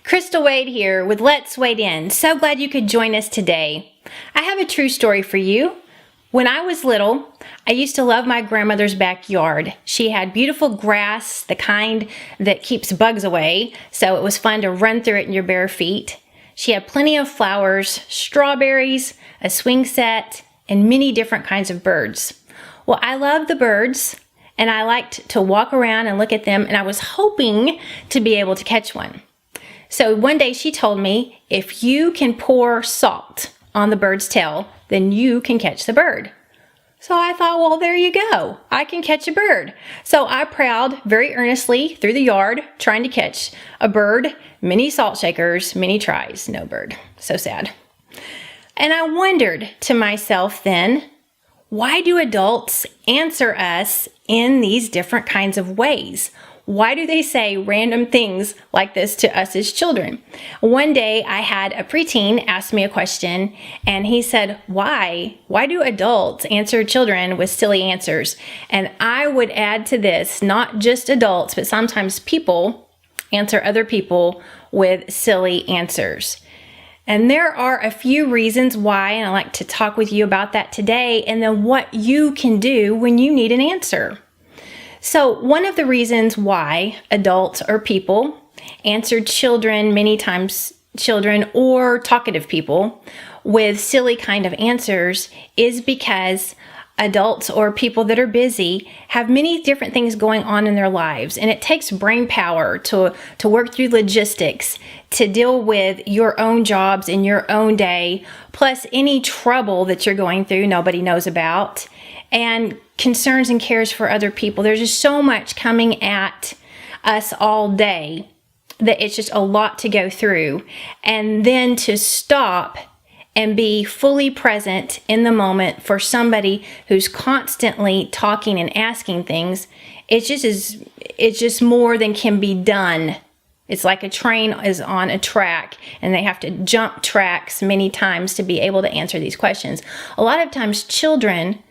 Crystal Wade here with Let's Wade In. So glad you could join us today. I have a true story for you. When I was little, I used to love my grandmother's backyard. She had beautiful grass, the kind that keeps bugs away, so it was fun to run through it in your bare feet. She had plenty of flowers, strawberries, a swing set, and many different kinds of birds. Well, I loved the birds, and I liked to walk around and look at them, and I was hoping to be able to catch one. So one day she told me, if you can pour salt on the bird's tail, then you can catch the bird. So I thought, well, there you go. I can catch a bird. So I prowled very earnestly through the yard trying to catch a bird. Many salt shakers, many tries, no bird. So sad. And I wondered to myself then, why do adults answer us in these different kinds of ways? Why do they say random things like this to us as children? One day I had a preteen ask me a question and he said, why do adults answer children with silly answers? And I would add to this, not just adults, but sometimes people answer other people with silly answers. And there are a few reasons why, and I'd like to talk with you about that today, and then what you can do when you need an answer. So one of the reasons why adults or people answer children, many times children or talkative people, with silly kind of answers is because adults or people that are busy have many different things going on in their lives, and it takes brain power to work through logistics, to deal with your own jobs in your own day, plus any trouble that you're going through nobody knows about, and concerns and cares for other people. There's just so much coming at us all day that it's just a lot to go through. And then to stop and be fully present in the moment for somebody who's constantly talking and asking things, it's just more than can be done. It's like a train is on a track and they have to jump tracks many times to be able to answer these questions. A lot of times children,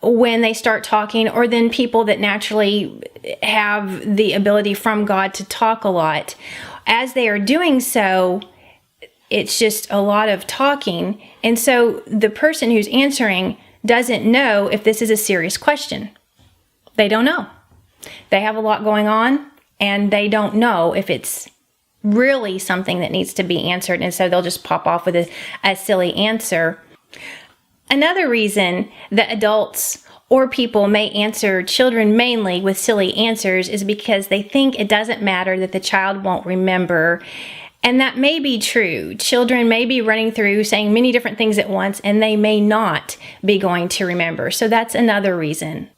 when they start talking, or then people that naturally have the ability from God to talk a lot, as they are doing so, it's just a lot of talking. And so the person who's answering doesn't know if this is a serious question. They don't know. They have a lot going on and they don't know if it's really something that needs to be answered. And so they'll just pop off with a silly answer. Another reason that adults or people may answer children mainly with silly answers is because they think it doesn't matter, that the child won't remember. And that may be true. Children may be running through saying many different things at once, and they may not be going to remember. So that's another reason.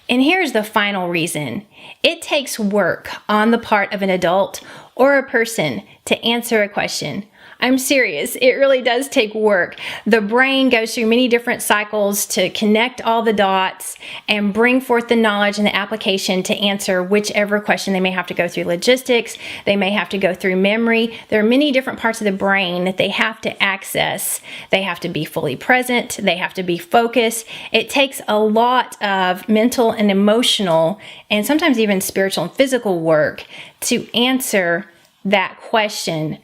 And here's the final reason. It takes work on the part of an adult or a person to answer a question. I'm serious. It really does take work. The brain goes through many different cycles to connect all the dots and bring forth the knowledge and the application to answer whichever question. They may have to go through logistics. They may have to go through memory. There are many different parts of the brain that they have to access. They have to be fully present. They have to be focused. It takes a lot of mental and emotional and sometimes even spiritual and physical work to answer that question.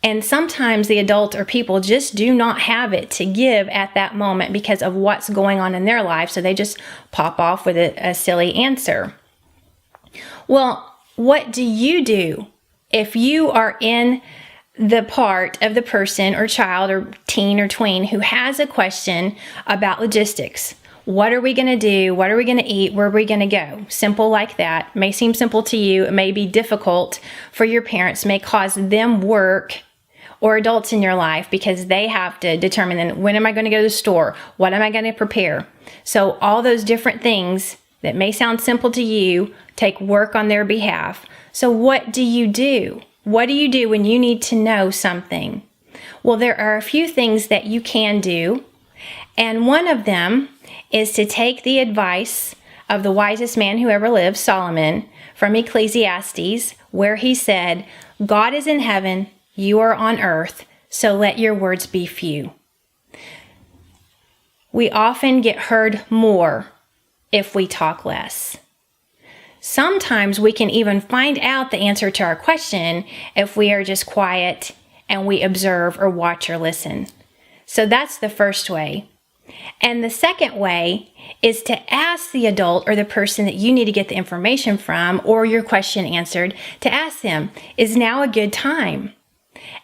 And sometimes the adult or people just do not have it to give at that moment because of what's going on in their life. So they just pop off with a silly answer. Well, what do you do if you are in the part of the person or child or teen or tween who has a question about logistics? What are we going to do? What are we going to eat? Where are we going to go? Simple like that. It may seem simple to you. It may be difficult for your parents. It may cause them work, or adults in your life, because they have to determine then, when am I going to go to the store? What am I going to prepare? So all those different things that may sound simple to you take work on their behalf. So what do you do? What do you do when you need to know something? Well, there are a few things that you can do. And one of them is to take the advice of the wisest man who ever lived, Solomon, from Ecclesiastes, where he said, God is in heaven, you are on earth, so let your words be few. We often get heard more if we talk less. Sometimes we can even find out the answer to our question if we are just quiet and we observe or watch or listen. So that's the first way. And the second way is to ask the adult or the person that you need to get the information from or your question answered, to ask them, is now a good time?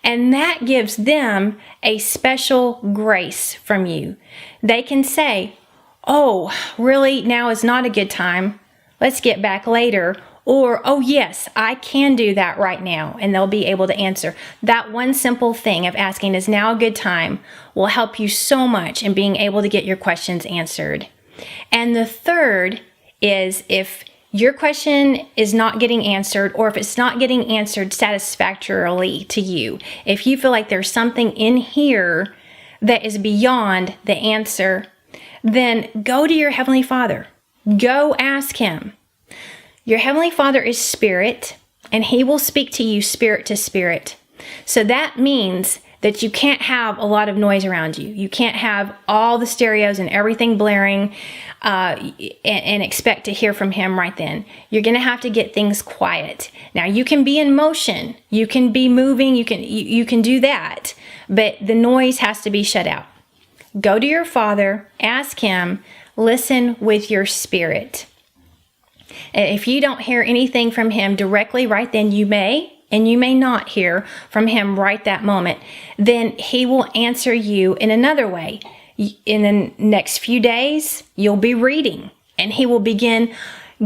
And that gives them a special grace from you. They can say, oh, really, now is not a good time. Let's get back later. Or, oh yes, I can do that right now, and they'll be able to answer. That one simple thing of asking, is now a good time, will help you so much in being able to get your questions answered. And the third is, if your question is not getting answered, or if it's not getting answered satisfactorily to you, if you feel like there's something in here that is beyond the answer, then go to your Heavenly Father. Go ask Him. Your Heavenly Father is spirit, and He will speak to you spirit to spirit. So that means that you can't have a lot of noise around you. You can't have all the stereos and everything blaring and expect to hear from Him right then. You're going to have to get things quiet. Now, you can be in motion. You can be moving. You can do that. But the noise has to be shut out. Go to your Father. Ask Him. Listen with your spirit. If you don't hear anything from Him directly right then, you may, and you may not hear from Him right that moment, then He will answer you in another way. In the next few days, you'll be reading, and He will begin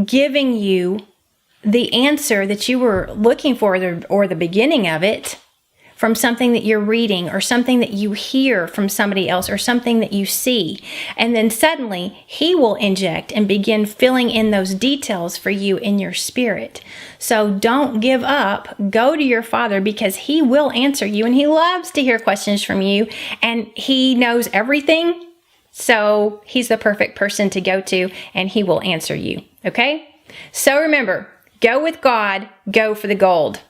giving you the answer that you were looking for, or the beginning of it, from something that you're reading, or something that you hear from somebody else, or something that you see. And then suddenly He will inject and begin filling in those details for you in your spirit. So don't give up. Go to your Father, because He will answer you, and He loves to hear questions from you, and He knows everything. So He's the perfect person to go to, and He will answer you. Okay? So remember, go with God, go for the gold.